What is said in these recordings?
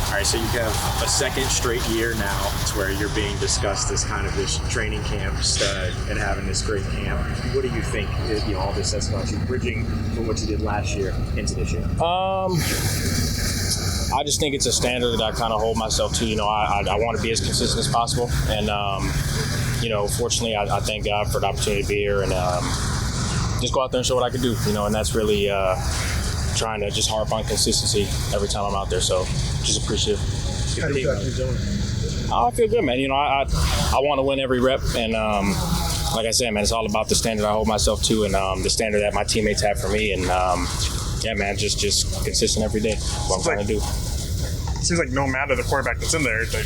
All right, so you have a second straight year now to where you're being discussed as kind of this training camp stud and having this great camp. What do you think all this says about you, bridging from what you did last year into this year? I just think it's a standard that I kind of hold myself to. I want to be as consistent as possible. And, fortunately, I thank God for the opportunity to be here and just go out there and show what I can do, and that's really trying to just harp on consistency every time I'm out there. So just appreciative. How do you feel doing? I feel good, man. I want to win every rep. And like I said, man, it's all about the standard I hold myself to and the standard that my teammates have for me. And, yeah, man, just consistent every day. What I'm trying to do. It seems like no matter the quarterback that's in there, they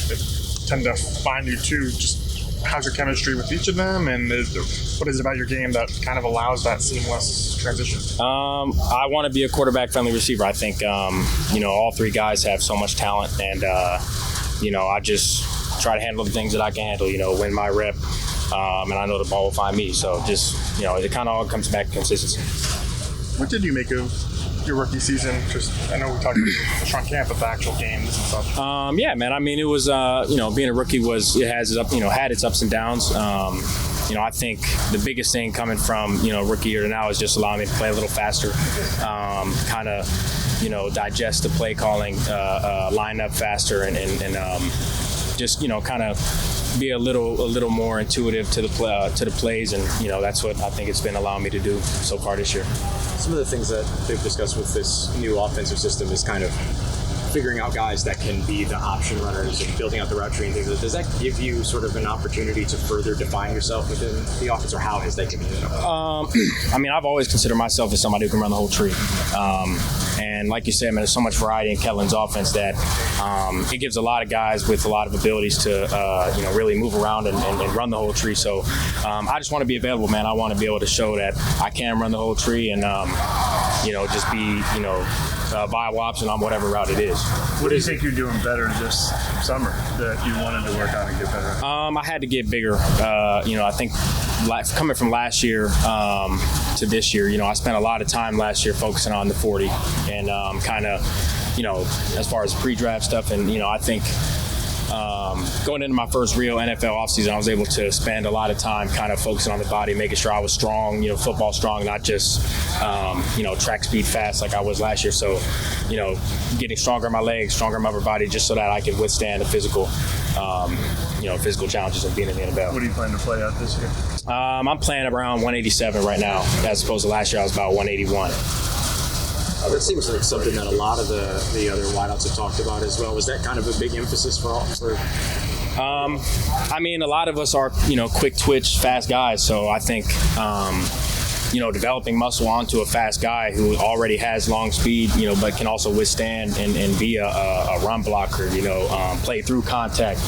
tend to find you too. Just how's your chemistry with each of them, and what is it about your game that kind of allows that seamless transition? I want to be a quarterback-friendly receiver. I think all three guys have so much talent, and I just try to handle the things that I can handle. Win my rep, and I know the ball will find me. So just it kind of all comes back to consistency. What did you make of your rookie season? Just I know we talked about the Sean camp, but the actual games and stuff. Yeah, man. I mean, it was being a rookie had its ups and downs. I think the biggest thing coming from rookie year to now is just allowing me to play a little faster, kind of digest the play calling, line up faster, and just kind of be a little more intuitive to the plays, and that's what I think it's been allowing me to do so far this year. Some of the things that they've discussed with this new offensive system is kind of figuring out guys that can be the option runners and building out the route tree and things. Does that give you sort of an opportunity to further define yourself within the offense, or how has that given you that? I mean, I've always considered myself as somebody who can run the whole tree. And like you said, man, there's so much variety in Kellen's offense that it gives a lot of guys with a lot of abilities to, really move around and run the whole tree. So I just want to be available, man. I want to be able to show that I can run the whole tree and, just be, a viable option on whatever route it is. What do you think you're doing better this summer that you wanted to work on and get better at? I had to get bigger. I think coming from last year to this year, I spent a lot of time last year focusing on the 40 and kind of, as far as pre-draft stuff. And, I think going into my first real NFL offseason, I was able to spend a lot of time kind of focusing on the body, making sure I was strong, football strong, not just, track speed fast like I was last year. So, getting stronger in my legs, stronger in my upper body, just so that I can withstand the physical challenges of being in the NFL. What do you plan to play out this year? I'm playing around 187 right now, as opposed to last year I was about 181. That seems like something that a lot of the other wideouts have talked about as well. Was that kind of a big emphasis for? I mean, a lot of us are, quick twitch, fast guys. So I think, developing muscle onto a fast guy who already has long speed, but can also withstand and be a run blocker, play through contact.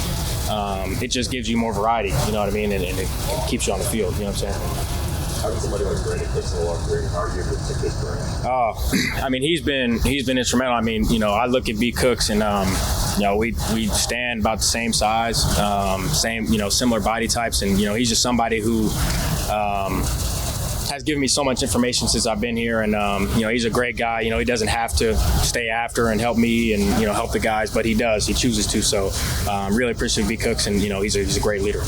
It just gives you more variety, you know what I mean? And it keeps you on the field, you know what I'm saying? How does somebody like Brandon Cooks in the locker room argue with his brand? I mean, he's been instrumental. I mean, I look at B. Cooks and we stand about the same size, same similar body types, and he's just somebody who has given me so much information since I've been here, and he's a great guy. He doesn't have to stay after and help me and help the guys, but he does. He chooses to. So I'm really appreciative of B. Cooks, and he's a great leader.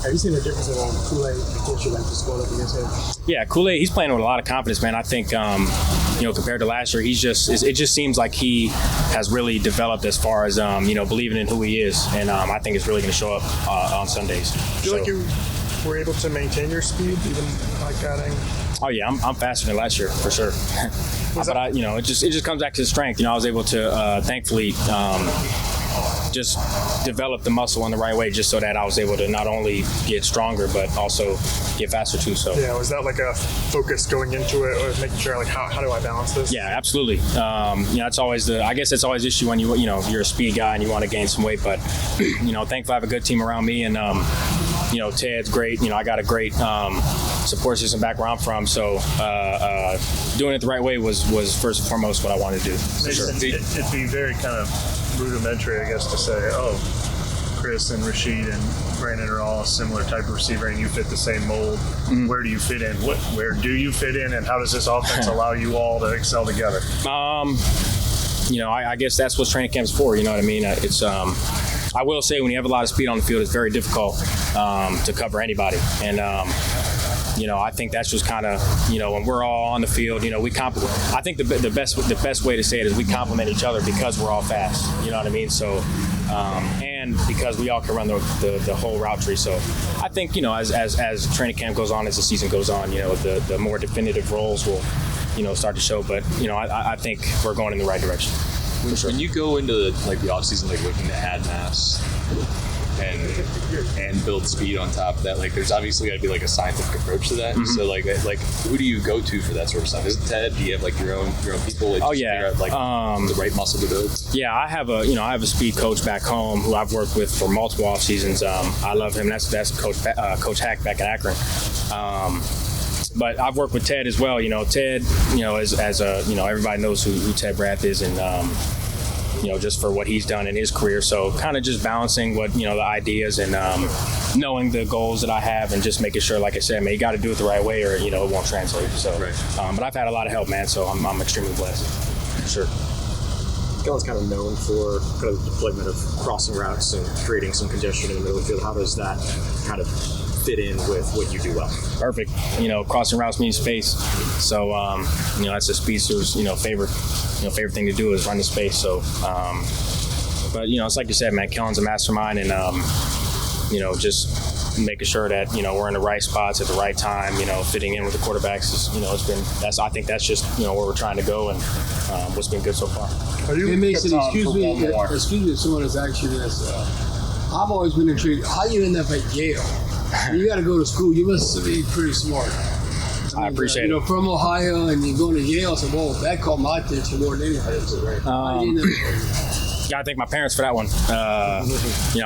Have you seen the difference in Kool-Aid before you went to school up against him? Yeah, Kool-Aid, he's playing with a lot of confidence, man. I think, compared to last year, it just seems like he has really developed as far as, believing in who he is. And I think it's really going to show up on Sundays. Do you feel like you were able to maintain your speed, even like adding? Oh, yeah, I'm faster than last year, for sure. But, it just comes back to the strength. I was able to, thankfully, just develop the muscle in the right way, just so that I was able to not only get stronger but also get faster too. So yeah, was that like a focus going into it, or making sure like how do I balance this? Yeah, absolutely. It's always I guess it's always the issue when you're a speed guy and you want to gain some weight, but thankfully I have a good team around me, and Ted's great. I got a great support system back where I'm from, so doing it the right way was first and foremost what I wanted to do. Sure. It'd be very kind of rudimentary, I guess, to say, Chris and Rashid and Brandon are all a similar type of receiver and you fit the same mold. Mm-hmm. Where do you fit in? Where do you fit in, and how does this offense allow you all to excel together? I guess that's what training camp's for. You know what I mean? It's I will say when you have a lot of speed on the field, it's very difficult to cover anybody. And I think that's just kind of, when we're all on the field, we compliment. I think the best way to say it is we compliment each other because we're all fast. You know what I mean? So, and because we all can run the whole route tree. So I think, as training camp goes on, as the season goes on, the more definitive roles will, start to show. But, I think we're going in the right direction. When you go into the off season, looking to add mass and build speed on top of that, there's obviously got to be a scientific approach to that. Mm-hmm. So who do you go to for that sort of stuff? Is it Ted? Do you have your own people? Yeah. Figure out, the right muscle to build. Yeah, I have a speed coach back home who I've worked with for multiple off seasons. I love him. That's Coach Hack back in Akron. But I've worked with Ted as well. Ted, as everybody knows who Ted Brath is, and just for what he's done in his career. So kind of just balancing what the ideas and knowing the goals that I have, and just making sure, like I said, man, you got to do it the right way, or it won't translate. So, right. But I've had a lot of help, man. So I'm extremely blessed. For sure. Kellen's kind of known for kind of the deployment of crossing routes and creating some congestion in the middle of the field. How does that kind of fit in with what you do well? Perfect. Crossing routes means space. So, that's a speedster's, favorite thing to do is run the space. So, but, it's like you said, man, Kellen's a mastermind, and, just making sure that, we're in the right spots at the right time, fitting in with the quarterbacks is, I think that's just, where we're trying to go, and what's been good so far. Hey, Mason, excuse me if someone has asked you this. I've always been intrigued. How you end up at Yale? You got to go to school. You must be pretty smart. I appreciate it. From Ohio, and you go to Yale. So, whoa, that caught my attention more than anything. Gotta thank my parents for that one. I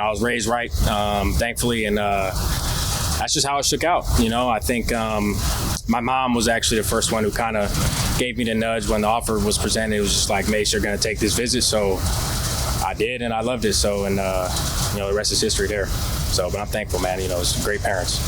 was raised right, thankfully, and that's just how it shook out. I think my mom was actually the first one who kind of gave me the nudge when the offer was presented. It was just like, Mace, you're going to take this visit. So I did, and I loved it. So, and the rest is history there. So, but I'm thankful, man. It's great parents.